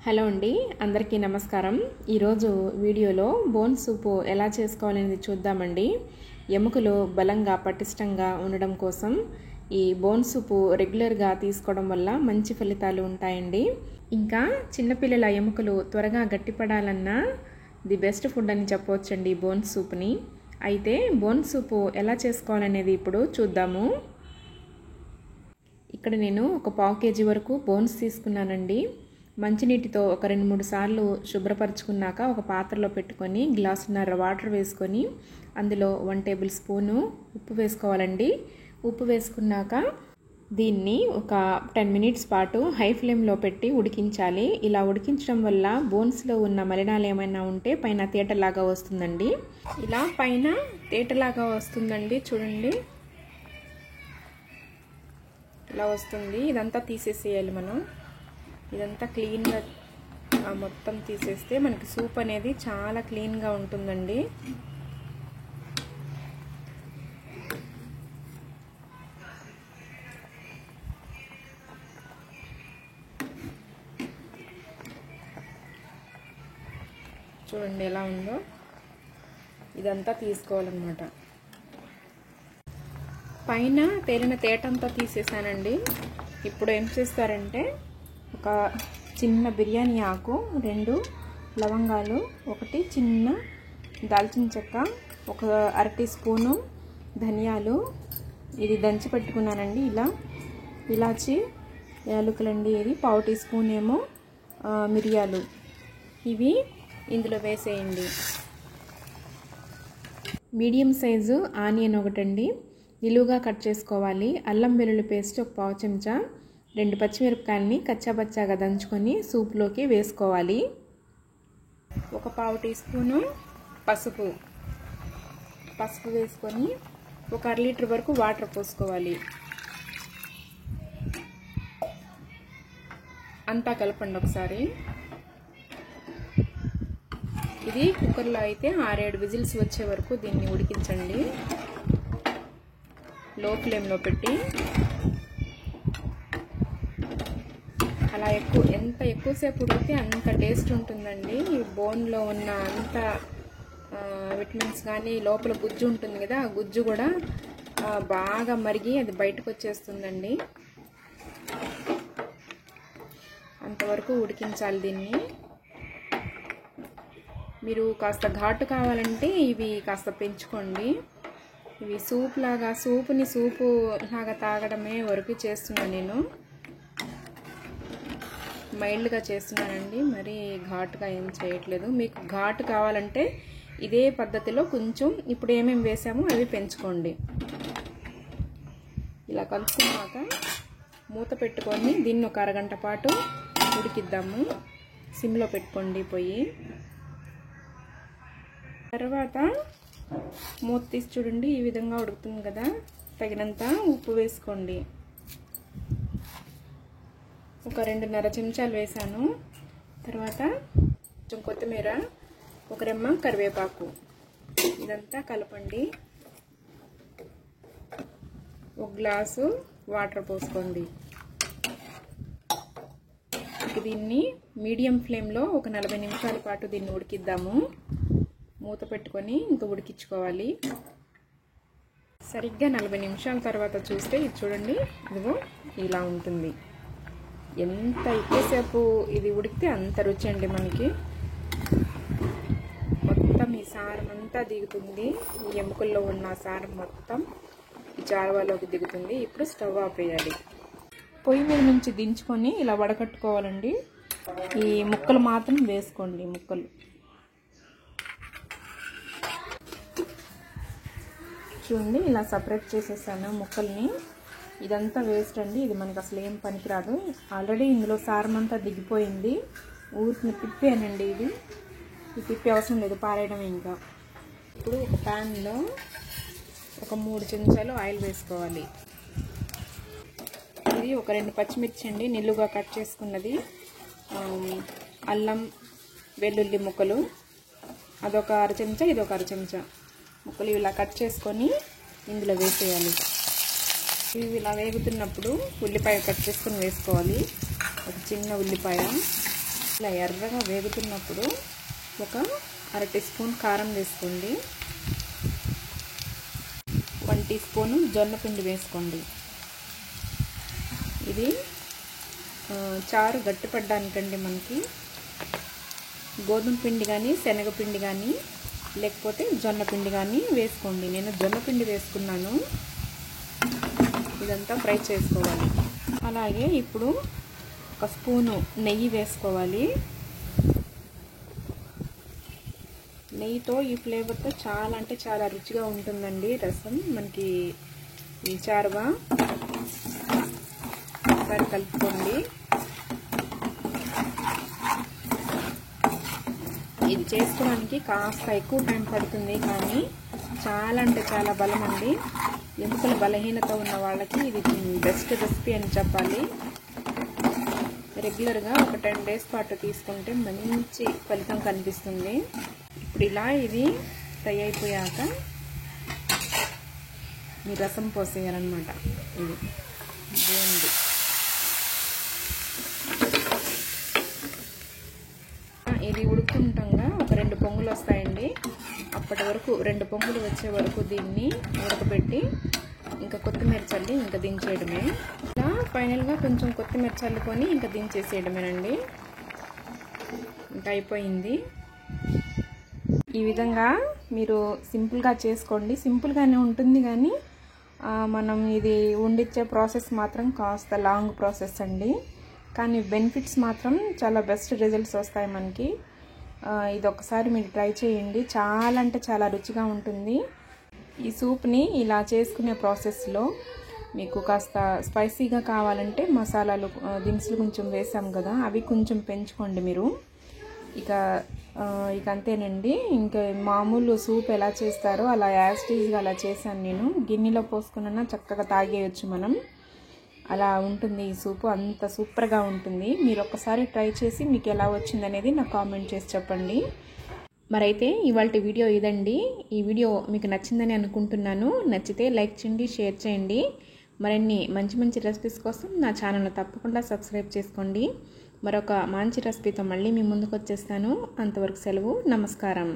Hello అండి, అందరికీ నమస్కారం. ఈరోజు వీడియోలో బోన్ సూపు ఎలా చేసుకోవాలనేది చూద్దామండి. ఎముకలు బలంగా పటిష్టంగా ఉండడం కోసం ఈ బోన్ సూపు రెగ్యులర్గా తీసుకోవడం వల్ల మంచి ఫలితాలు ఉంటాయండి. ఇంకా చిన్నపిల్లల ఎముకలు త్వరగా గట్టిపడాలన్నా ది బెస్ట్ ఫుడ్ అని చెప్పవచ్చండి బోన్ సూప్ని. అయితే బోన్ సూపు ఎలా చేసుకోవాలనేది ఇప్పుడు చూద్దాము. ఇక్కడ నేను ఒక 1/2 kg వరకు బోన్స్ తీసుకున్నానండి. మంచినీటితో ఒక 2-3 సార్లు శుభ్రపరచుకున్నాక ఒక పాత్రలో పెట్టుకొని గ్లాసున్నర వాటర్ వేసుకొని అందులో 1 టేబుల్ స్పూను ఉప్పు వేసుకోవాలండి. ఉప్పు వేసుకున్నాక దీన్ని ఒక 10 మినిట్స్ పాటు హై ఫ్లేమ్లో పెట్టి ఉడికించాలి. ఇలా ఉడికించడం వల్ల బోన్స్లో ఉన్న మలినాలు ఏమైనా ఉంటే పైన తేటలాగా వస్తుందండి. ఇలా పైన తేటలాగా వస్తుందండి, చూడండి ఇలా వస్తుంది. ఇదంతా తీసేసేయాలి మనం. ఇదంతా క్లీన్గా మొత్తం తీసేస్తే మనకి సూప్ అనేది చాలా క్లీన్గా ఉంటుందండి. చూడండి ఎలా ఉందో, ఇదంతా తీసుకోవాలన్నమాట. పైన తేలిన తేటంతా తీసేసానండి. ఇప్పుడు ఏం చేస్తారంటే ఒక చిన్న బిర్యానీ ఆకు, 2 లవంగాలు, 1 చిన్న దాల్చిన చెక్క, ఒక 1/2 టీ స్పూను ధనియాలు, ఇది దంచి పెట్టుకున్నానండి. ఇలా ఇలాచి యాలకులండి, ఇది 1/2 టీ స్పూన్ ఏమో మిరియాలు, ఇవి ఇందులో వేసేయండి. మీడియం సైజు ఆనియన్ ఒకటండి, నిలువుగా కట్ చేసుకోవాలి. అల్లం వెల్లుల్లి పేస్ట్ ఒక 1/2 చెంచా, 2 పచ్చిమిరపకాయలని కచ్చాపచ్చాగా దంచుకొని సూప్లోకి వేసుకోవాలి. ఒక 1/2 టీ స్పూను పసుపు వేసుకొని ఒక 1/2 లీటర్ వరకు వాటర్ పోసుకోవాలి. అంతా కలపండి ఒకసారి. ఇది కుక్కర్లో అయితే 6-7 విజిల్స్ వచ్చే వరకు దీన్ని ఉడికించండి, లో ఫ్లేమ్లో పెట్టి. అలా ఎంత ఎక్కువసేపు ఉడికితే అంత టేస్ట్ ఉంటుందండి. ఈ బోన్లో ఉన్న అంత విటమిన్స్ కానీ, లోపల గుజ్జు ఉంటుంది కదా, ఆ గుజ్జు కూడా బాగా మరిగి అది బయటకు వచ్చేస్తుందండి. అంతవరకు ఉడికించాలి దీన్ని. మీరు కాస్త ఘాటు కావాలంటే ఇవి కాస్త పెంచుకోండి. ఇవి సూప్ లాగా తాగడమే వరకు చేస్తున్నాను నేను. మైల్డ్గా చేస్తున్నానండి, మరి ఘాటుగా ఏం చేయట్లేదు. మీకు ఘాటు కావాలంటే ఇదే పద్ధతిలో కొంచెం ఇప్పుడు ఏమేమి వేసామో అవి పెంచుకోండి. ఇలా కలుపుకున్నాక మూత పెట్టుకొని దీన్ని ఒక అరగంట పాటు ఉడికిద్దాము. సిమ్లో పెట్టుకోండి పొయ్యి. తర్వాత మూత తీసి చూడండి, ఈ విధంగా ఉడుకుతుంది కదా. తగినంత ఉప్పు వేసుకోండి. ఒక 2.5 చెంచాలు వేసాను. తర్వాత కొంచెం కొత్తిమీర, ఒక రెమ్మ కరివేపాకు, ఇదంతా కలపండి. ఒక గ్లాసు వాటర్ పోసుకోండి. దీన్ని మీడియం ఫ్లేమ్లో ఒక 40 నిమిషాల పాటు దీన్ని ఉడికిద్దాము. మూత పెట్టుకొని ఇంకా ఉడికించుకోవాలి. సరిగ్గా 40 నిమిషాల తర్వాత చూస్తే ఇది చూడండి, ఇదిగో ఇలా ఉంటుంది. ఎంత ఎక్కువసేపు ఇది ఉడికితే అంత రుచి అండి మనకి. మొత్తం ఈ సారం అంతా దిగుతుంది, ఈ ఎముకల్లో ఉన్న సారం మొత్తం ఈ జారవాలోకి దిగుతుంది. ఇప్పుడు స్టవ్ ఆపేయాలి. పొయ్యి మీద నుంచి దించుకొని ఇలా వడకట్టుకోవాలండి. ఈ ముక్కలు మాత్రం వేసుకోండి. ముక్కలు చూడండి, ఇలా సపరేట్ చేసేసాను ముక్కల్ని. ఇదంతా వేస్ట్ అండి, ఇది మనకు అసలు ఏం పనికిరాదు. ఆల్రెడీ ఇందులో సారం అంతా దిగిపోయింది. ఊరికి తిప్పానండి, ఇది తిప్పి అవసరం లేదు, పారేయడమే. ఇంకా ఇప్పుడు ఒక ప్యాన్లో ఒక 3 చెంచాలు ఆయిల్ వేసుకోవాలి. ఇది ఒక 2 పచ్చిమిర్చి అండి, నిలువుగా కట్ చేసుకున్నది. అల్లం వెల్లుల్లి ముక్కలు అదొక 1/2 చెంచా, ఇది ఒక 1/2 చెంచా ముక్కలు ఇలా కట్ చేసుకొని ఇందులో వేసేయాలి. ఇవి ఇలా వేగుతున్నప్పుడు ఉల్లిపాయ కట్ చేసుకొని వేసుకోవాలి. ఒక చిన్న ఉల్లిపాయ, ఇలా ఎర్రగా వేగుతున్నప్పుడు ఒక అర టీ స్పూన్ కారం వేసుకోండి, 1 టీ స్పూను జొన్న పిండి వేసుకోండి. ఇది చారు గట్టిపడడానికండి. మనకి గోధుమ పిండి కానీ శనగపిండి కానీ లేకపోతే జొన్న పిండి కానీ వేసుకోండి. నేను జొన్న పిండి వేసుకున్నాను. ఇదంతా ఫ్రై చేసుకోవాలి. అలాగే ఇప్పుడు ఒక స్పూను నెయ్యి వేసుకోవాలి. నెయ్యితో ఈ ఫ్లేవర్తో చాలా అంటే చాలా రుచిగా ఉంటుందండి రసం. మనకి ఈ చారుగా ఒకసారి కలుపుకోండి. ఇది చేసుకోవడానికి కాస్త ఎక్కువ టైం పడుతుంది, కానీ చాలా అంటే చాలా బలం అండి. ఎముకల బలహీనత ఉన్న వాళ్ళకి ఇది బెస్ట్ రెసిపీ అని చెప్పాలి. రెగ్యులర్గా ఒక 10 డేస్ పాటు తీసుకుంటే మంచి ఫలితం కనిపిస్తుంది. ఇప్పుడు ఇలా ఇది ఫ్రై అయిపోయాక మీ రసం పోసేయాలన్నమాట. ఇది బూంది ఇది ఉడుకుతుండగా ఒక 2 పొంగులు వస్తాయండి. అప్పటి వరకు 2 పొంగులు వచ్చే వరకు దీన్ని ఉడకబెట్టి ఇంకా కొత్తిమీర చల్లి ఇంకా దించేయడమే. ఇలా ఫైనల్గా కొంచెం కొత్తిమీర చల్లుకొని ఇంకా దించేసేయడమేనండి. ఇంకా అయిపోయింది. ఈ విధంగా మీరు సింపుల్గా చేసుకోండి. సింపుల్గానే ఉంటుంది, కానీ మనం ఇది వండించే ప్రాసెస్ మాత్రం కాస్త లాంగ్ ప్రాసెస్ అండి. కానీ బెనిఫిట్స్ మాత్రం చాలా బెస్ట్ రిజల్ట్స్ వస్తాయి మనకి. ఇది ఒకసారి మీరు ట్రై చేయండి. చాలా అంటే చాలా రుచిగా ఉంటుంది. ఈ సూప్ని ఇలా చేసుకునే ప్రాసెస్లో మీకు కాస్త స్పైసీగా కావాలంటే మసాలాలు దినుసులు కొంచెం వేసాం కదా, అవి కొంచెం పెంచుకోండి మీరు. ఇక అంతేనండి. ఇంకా మామూలు సూప్ ఎలా చేస్తారో అలా యాస్టీజ్గా అలా చేశాను నేను. గిన్నెలో పోసుకున్నా చక్కగా తాగేయచ్చు మనం. అలా ఉంటుంది ఈ సూపు. అంత సూపర్గా ఉంటుంది. మీరు ఒక్కసారి ట్రై చేసి మీకు ఎలా వచ్చిందనేది నాకు కామెంట్ చేసి చెప్పండి. మరైతే ఇవాళ వీడియో ఇదండి. ఈ వీడియో మీకు నచ్చిందని అనుకుంటున్నాను. నచ్చితే లైక్ చేయండి, షేర్ చేయండి. మరిన్ని మంచి మంచి రెసిపీస్ కోసం నా ఛానల్ను తప్పకుండా సబ్స్క్రైబ్ చేసుకోండి. మరొక మంచి రెసిపీతో మళ్ళీ మీ ముందుకు వచ్చేస్తాను. అంతవరకు సెలవు. నమస్కారం.